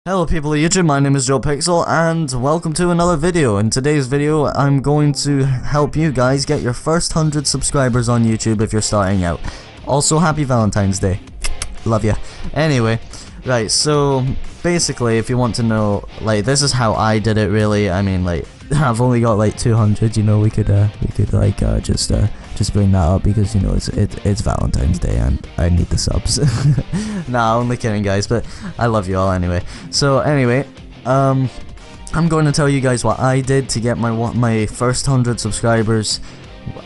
Hello people of YouTube, my name is JoePixel and welcome to another video. In today's video I'm going to help you guys get your first 100 subscribers on YouTube if you're starting out. Also, happy Valentine's Day. Love ya. Anyway, right, so basically if you want to know, like, this is how I did it really. I mean, like, I've only got like 200, you know, we could just bring that up because, you know, it's Valentine's Day and I need the subs. Nah, only kidding guys, but I love you all anyway. So anyway, I'm going to tell you guys what I did to get my first 100 subscribers,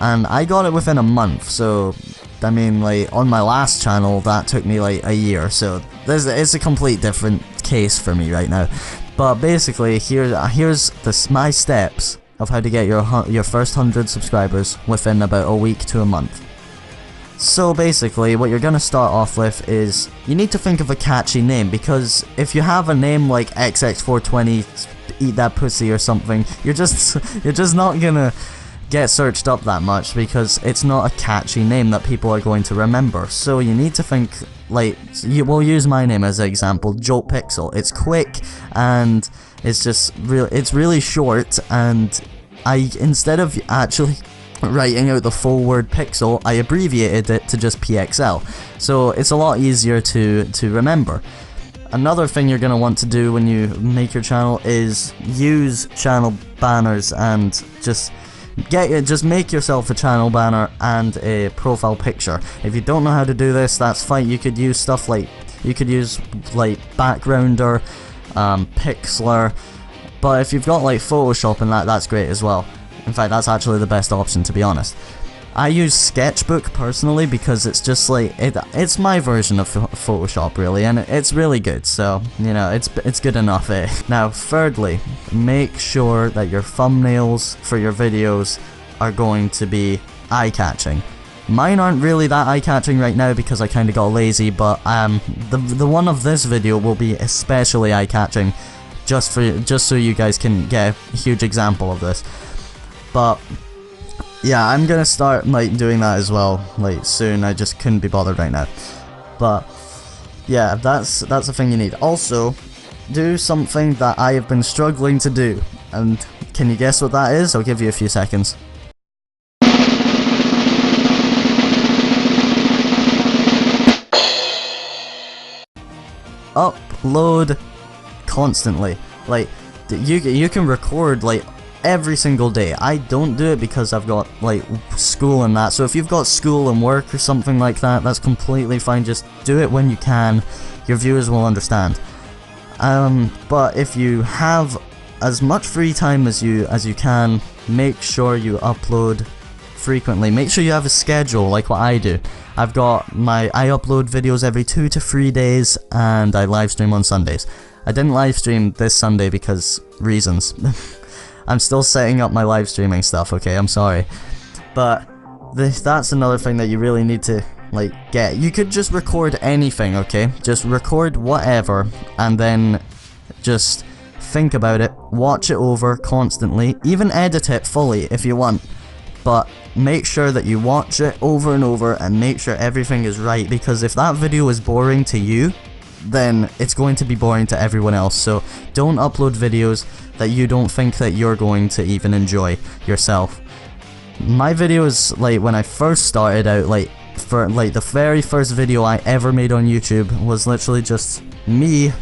and I got it within a month. So I mean, like, on my last channel that took me like a year, so it's a complete different case for me right now. But basically, here's my steps of how to get your first 100 subscribers within about a week to a month. So basically, what you're gonna start off with is you need to think of a catchy name, because if you have a name like XX420 Eat That Pussy or something, you're just not gonna get searched up that much because it's not a catchy name that people are going to remember. So you need to think, like, we'll use my name as an example, JoePixel. It's quick and it's just it's really short, and instead of actually writing out the full word pixel, I abbreviated it to just PXL. So it's a lot easier to remember. Another thing you're gonna want to do when you make your channel is use channel banners, and just make yourself a channel banner and a profile picture. If you don't know how to do this, that's fine. You could use stuff like, Backgrounder, Pixlr, but if you've got like Photoshop and that's great as well. In fact, that's actually the best option, to be honest. I use Sketchbook personally because it's just like, it's my version of Photoshop really, and it's really good, so, you know, it's good enough, eh? Now, thirdly, make sure that your thumbnails for your videos are going to be eye-catching. Mine aren't really that eye-catching right now because I kinda got lazy, but the one of this video will be especially eye-catching, just so you guys can get a huge example of this. But yeah, I'm gonna start like doing that as well, like, soon. I just couldn't be bothered right now. But yeah, that's the thing you need. Also, do something that I have been struggling to do, and can you guess what that is? I'll give you a few seconds. Upload constantly. Like, you can record like every single day. I don't do it because I've got like school and that, so if you've got school and work or something like that, that's completely fine. Just do it when you can. Your viewers will understand. But if you have as much free time as you can, make sure you upload frequently. Make sure you have a schedule like what I do. I upload videos every 2 to 3 days, and I live stream on Sundays. I didn't live stream this Sunday because reasons. I'm still setting up my live streaming stuff, okay, I'm sorry. But that's another thing that you really need to, like, get. You could just record anything, okay? Just record whatever, and then just think about it, watch it over constantly, even edit it fully if you want. But make sure that you watch it over and over and make sure everything is right, because if that video is boring to you, then it's going to be boring to everyone else. So don't upload videos that you don't think that you're going to even enjoy yourself. My videos, like, when I first started out, like, for like the very first video I ever made on YouTube was literally just me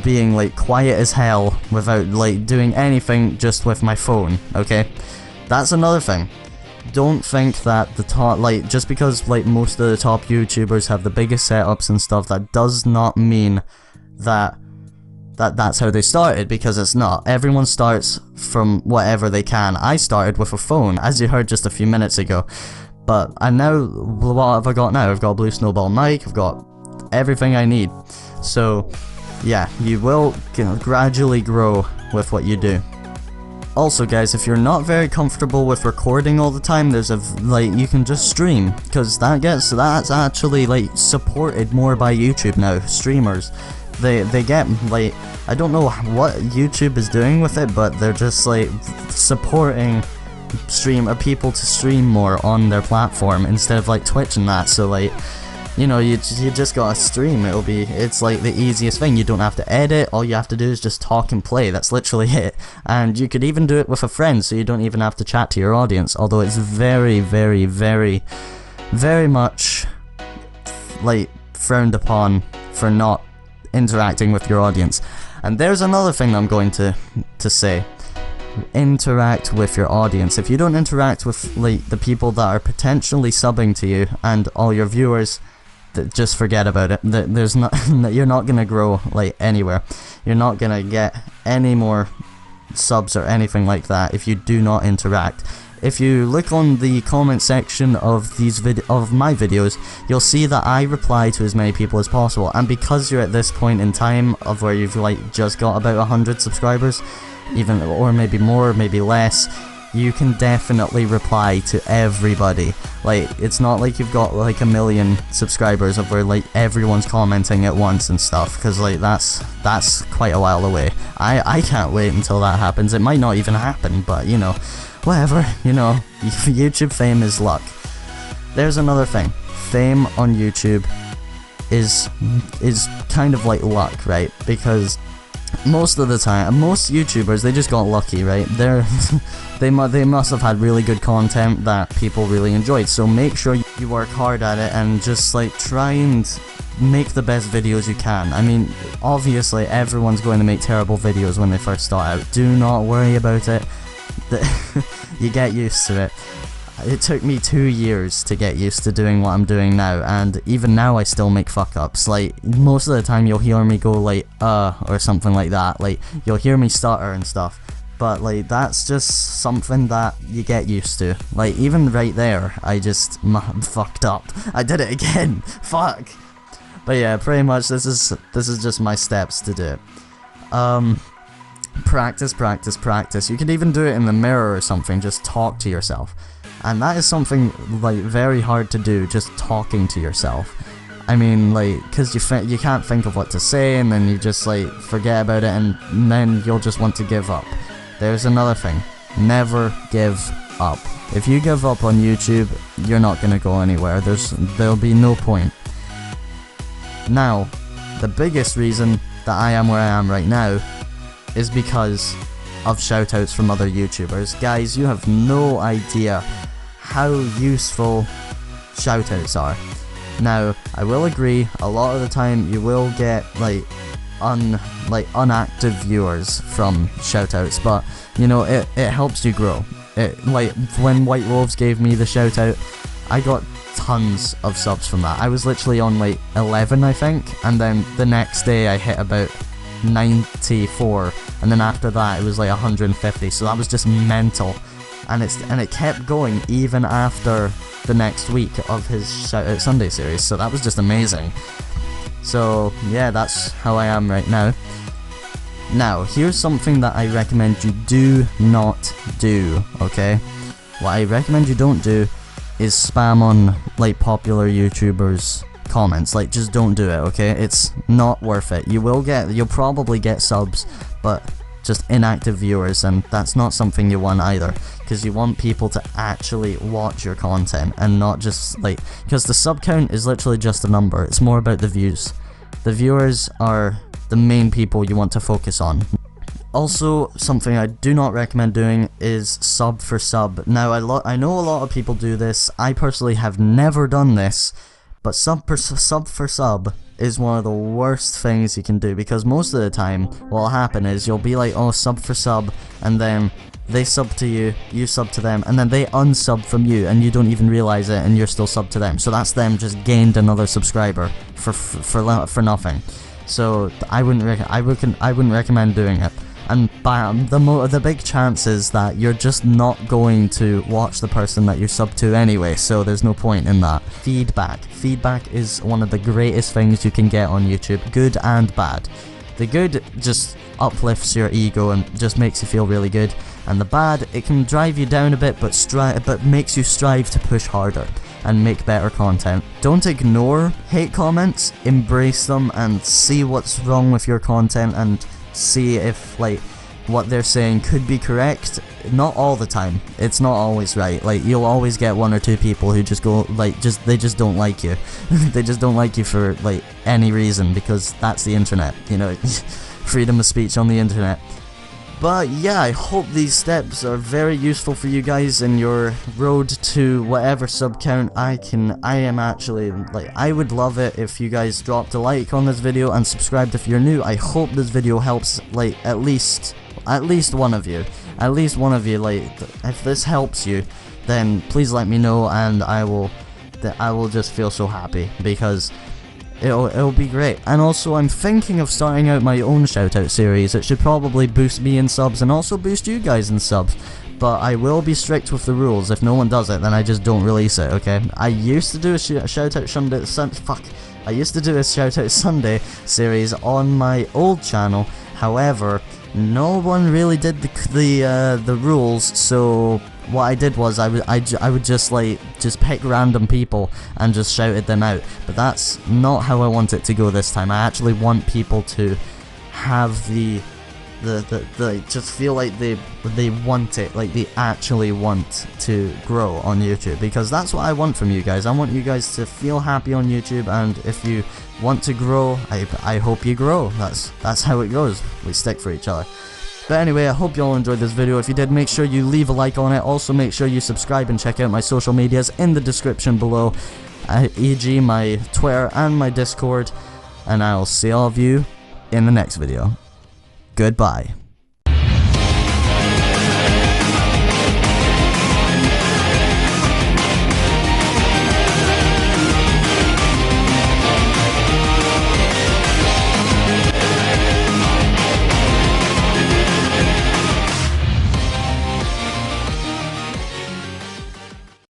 being like quiet as hell without like doing anything, just with my phone, okay? That's another thing. Don't think that the top, like, just because like most of the top YouTubers have the biggest setups and stuff, that does not mean that's how they started, because it's not. Everyone starts from whatever they can. I started with a phone, as you heard just a few minutes ago. But now, what have I got now? I've got a Blue Snowball mic, I've got everything I need. So yeah, you will gradually grow with what you do. Also guys, if you're not very comfortable with recording all the time, there's you can just stream, because that's actually like supported more by YouTube now. Streamers, they get, like, I don't know what YouTube is doing with it, but they're just like supporting people to stream more on their platform instead of like Twitch and that. So like, you know, you just gotta stream. It's like the easiest thing. You don't have to edit. All you have to do is just talk and play. That's literally it. And you could even do it with a friend, so you don't even have to chat to your audience. Although it's very, very, very, very much like frowned upon for not interacting with your audience. And there's another thing I'm going to say. Interact with your audience. If you don't interact with like the people that are potentially subbing to you and all your viewers, just forget about it. There's not you're not gonna grow like anywhere. You're not gonna get any more subs or anything like that if you do not interact. If you look on the comment section of my videos, you'll see that I reply to as many people as possible. And because you're at this point in time of where you've like just got about 100 subscribers, even, or maybe more, maybe less, you can definitely reply to everybody. Like, it's not like you've got like 1 million subscribers of where like everyone's commenting at once and stuff, because like that's quite a while away. I can't wait until that happens. It might not even happen, but you know, whatever, you know, YouTube fame is luck. There's another thing. Fame on YouTube is kind of like luck, right? Because most of the time, most YouTubers, they just got lucky, right? They must have had really good content that people really enjoyed. So make sure you work hard at it and just like try and make the best videos you can. I mean, obviously everyone's going to make terrible videos when they first start out. Do not worry about it. You get used to it. It took me 2 years to get used to doing what I'm doing now, and even now I still make fuck ups. Like, most of the time you'll hear me go like, or something like that. Like, you'll hear me stutter and stuff. But like, that's just something that you get used to. Like, even right there, I just fucked up. I did it again. Fuck. But yeah, pretty much this is just my steps to do it. Practice, practice, practice. You could even do it in the mirror or something. Just talk to yourself. And that is something like very hard to do, just talking to yourself. I mean, like, cause you can't think of what to say, and then you just like forget about it, and then you'll just want to give up. There's another thing. Never give up. If you give up on YouTube, you're not gonna go anywhere. There'll be no point. Now, the biggest reason that I am where I am right now is because of shoutouts from other YouTubers. Guys, you have no idea how useful shoutouts are. Now, I will agree, a lot of the time you will get like unactive viewers from shoutouts, but you know, it helps you grow. Like when White Wolves gave me the shoutout, I got tons of subs from that. I was literally on like 11, I think, and then the next day I hit about 94, and then after that it was like 150, so that was just mental. And it kept going even after the next week of his Shoutout Sunday series, so that was just amazing. So yeah, that's how I am right now. Now, here's something that I recommend you do not do, okay? What I recommend you don't do is spam on like popular YouTubers' comments. Like, just don't do it, okay? It's not worth it. You'll probably get subs, but just inactive viewers, and that's not something you want either, because you want people to actually watch your content and not just like, because the sub count is literally just a number. It's more about the views. The viewers are the main people you want to focus on. Also, something I do not recommend doing is sub for sub. Now, I know a lot of people do this. I personally have never done this, but sub for sub is one of the worst things you can do, because most of the time what'll happen is you'll be like, oh, sub for sub, and then they sub to you, you sub to them, and then they unsub from you and you don't even realize it, and you're still sub to them. So that's them just gained another subscriber for nothing. So I wouldn't recommend doing it. And bam, the big chance is that you're just not going to watch the person that you sub to anyway, so there's no point in that. Feedback. Feedback is one of the greatest things you can get on YouTube, good and bad. The good just uplifts your ego and just makes you feel really good, and the bad, it can drive you down a bit, but makes you strive to push harder and make better content. Don't ignore hate comments, embrace them and see what's wrong with your content, and see if like what they're saying could be correct. Not all the time. It's not always right. Like, you'll always get one or two people who just go, like, they just don't like you. They just don't like you for, like, any reason, because that's the internet, you know. Freedom of speech on the internet. But yeah, I hope these steps are very useful for you guys in your road to whatever sub count I am actually, like, I would love it if you guys dropped a like on this video and subscribed if you're new. I hope this video helps, like, at least one of you. At least one of you, like, if this helps you, then please let me know, and I will just feel so happy, because it'll be great. And also, I'm thinking of starting out my own shoutout series. It should probably boost me in subs and also boost you guys in subs, but I will be strict with the rules. If no one does it, then I just don't release it, okay? I used to do a shoutout Sunday series on my old channel. However, no one really did the rules, so what I did was I would just pick random people and just shouted them out. But that's not how I want it to go this time. I actually want people to have the just feel like they want it, like they actually want to grow on YouTube, because that's what I want from you guys. I want you guys to feel happy on YouTube, and if you want to grow, I hope you grow. That's how it goes. We stick for each other. But anyway, I hope you all enjoyed this video. If you did, make sure you leave a like on it. Also, make sure you subscribe and check out my social medias in the description below, e.g. my Twitter and my Discord. And I'll see all of you in the next video. Goodbye.